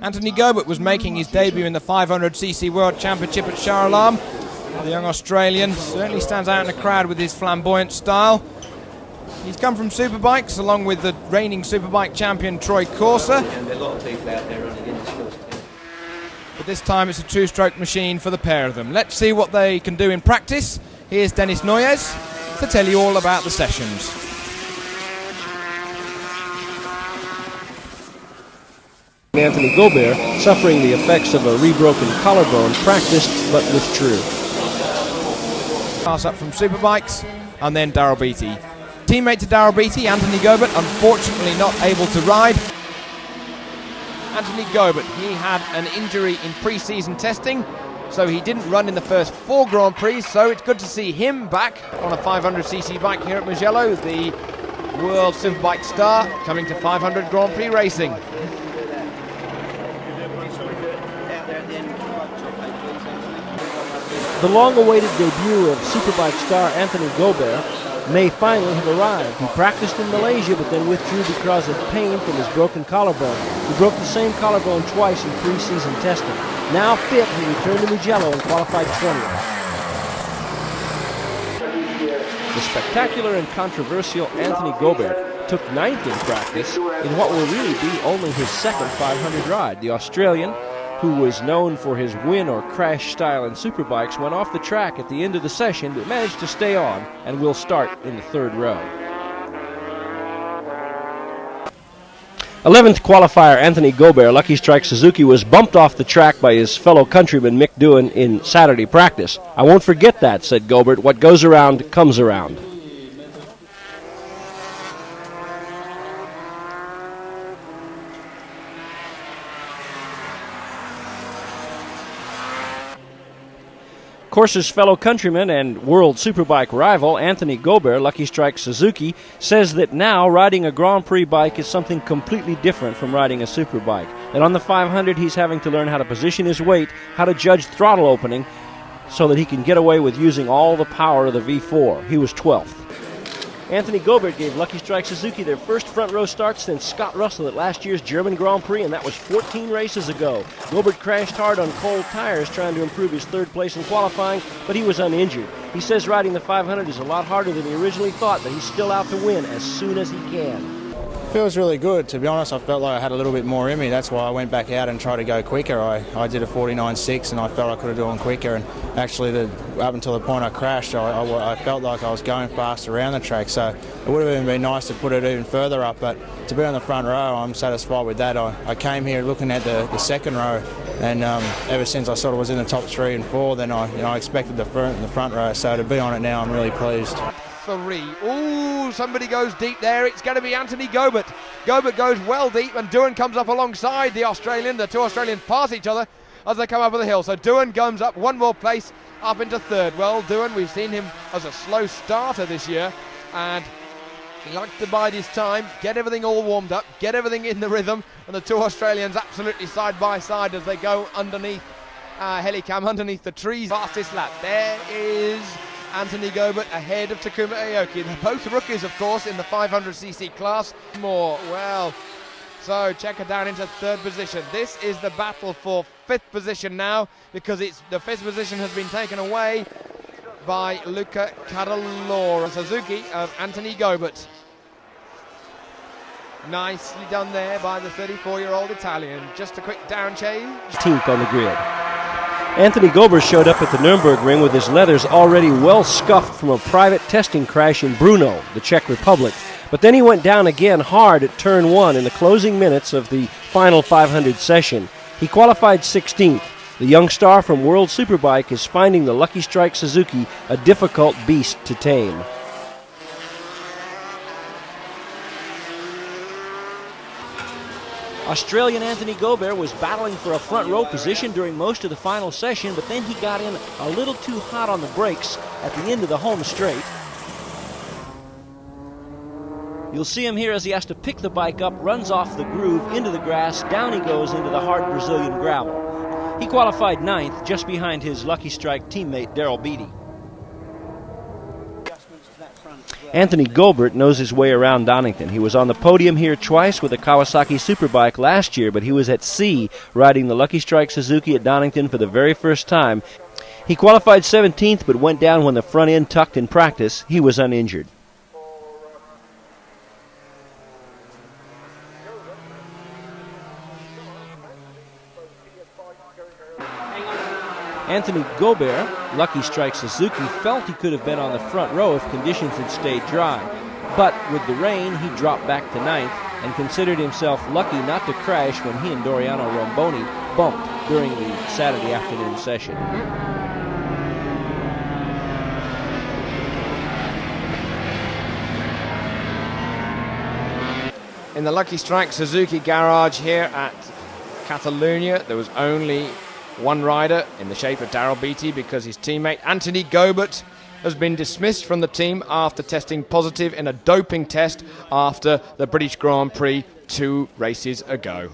Anthony Gobert was making his debut in the 500cc World Championship at Shah Alam. The young Australian certainly stands out in the crowd with his flamboyant style. He's come from Superbikes along with the reigning Superbike champion Troy Corser. But this time it's a two-stroke machine for the pair of them. Let's see what they can do in practice. Here's Dennis Noyes to tell you all about the sessions. Anthony Gobert, suffering the effects of a rebroken collarbone, practiced but withdrew. Pass up from Superbikes, and then Daryl Beattie. Teammate to Daryl Beattie, Anthony Gobert, unfortunately not able to ride. Anthony Gobert, he had an injury in pre-season testing, so he didn't run in the first 4 Grand Prix, so it's good to see him back on a 500cc bike here at Mugello, the world Superbike star, coming to 500 Grand Prix racing. The long-awaited debut of Superbike star Anthony Gobert may finally have arrived. He practiced in Malaysia but then withdrew because of pain from his broken collarbone. He broke the same collarbone twice in pre-season testing. Now fit, he returned to Mugello and qualified 20th. The spectacular and controversial Anthony Gobert took 9th in practice in what will really be only his second 500 ride. The Australian, who was known for his win or crash style in Superbikes, went off the track at the end of the session but managed to stay on and will start in the 3rd row. 11th qualifier Anthony Gobert, Lucky Strike Suzuki, was bumped off the track by his fellow countryman Mick Doohan in Saturday practice. "I won't forget that," said Gobert. "What goes around comes around." Corser's fellow countryman and world Superbike rival Anthony Gobert, Lucky Strike Suzuki, says that now riding a Grand Prix bike is something completely different from riding a Superbike. And on the 500 he's having to learn how to position his weight, how to judge throttle opening, so that he can get away with using all the power of the V4. He was 12th. Anthony Gobert gave Lucky Strike Suzuki their first front row start since Scott Russell at last year's German Grand Prix, and that was 14 races ago. Gobert crashed hard on cold tires trying to improve his 3rd place in qualifying, but he was uninjured. He says riding the 500 is a lot harder than he originally thought, but he's still out to win as soon as he can. Feels really good. To be honest, I felt like I had a little bit more in me. That's why I went back out and tried to go quicker. I did a 49.6 and I felt I could have done quicker, and actually up until the point I crashed, I felt like I was going fast around the track, so it would have even been nice to put it even further up, but to be on the front row, I'm satisfied with that. I came here looking at the 2nd row, and ever since I sort of was in the top 3 and 4, then I expected the front row, so to be on it now, I'm really pleased. 3. Ooh, somebody goes deep there. It's going to be Anthony Gobert. Gobert goes well deep, and Doohan comes up alongside the Australian. The 2 Australians pass each other as they come over the hill. So Doohan comes up 1 more place up into 3rd. Well, Doohan, we've seen him as a slow starter this year, and he likes to bide his time, get everything all warmed up, get everything in the rhythm, and the 2 Australians absolutely side by side as they go underneath Helicam, underneath the trees. Fastest lap. There is Anthony Gobert ahead of Takuma Aoki. They're both rookies, of course, in the 500cc class. So checker down into 3rd position. This is the battle for 5th position now, because the 5th position has been taken away by Luca Cadalora. Suzuki of Anthony Gobert. Nicely done there by the 34-year-old Italian. Just a quick down change. 15th on the grid. Anthony Gobert showed up at the Nürburgring ring with his leathers already well scuffed from a private testing crash in Brno, the Czech Republic. But then he went down again hard at turn 1 in the closing minutes of the final 500 session. He qualified 16th. The young star from World Superbike is finding the Lucky Strike Suzuki a difficult beast to tame. Australian Anthony Gobert was battling for a front row position during most of the final session, but then he got in a little too hot on the brakes at the end of the home straight. You'll see him here as he has to pick the bike up, runs off the groove into the grass, down he goes into the hard Brazilian gravel. He qualified 9th, just behind his Lucky Strike teammate Daryl Beattie. Anthony Gobert knows his way around Donington. He was on the podium here twice with a Kawasaki Superbike last year, but he was at sea riding the Lucky Strike Suzuki at Donington for the very first time. He qualified 17th but went down when the front end tucked in practice. He was uninjured. Anthony Gobert, Lucky Strike Suzuki, felt he could have been on the front row if conditions had stayed dry. But with the rain, he dropped back to 9th and considered himself lucky not to crash when he and Doriano Romboni bumped during the Saturday afternoon session. In the Lucky Strike Suzuki garage here at Catalunya, there was only one rider in the shape of Daryl Beattie because his teammate Anthony Gobert has been dismissed from the team after testing positive in a doping test after the British Grand Prix 2 races ago.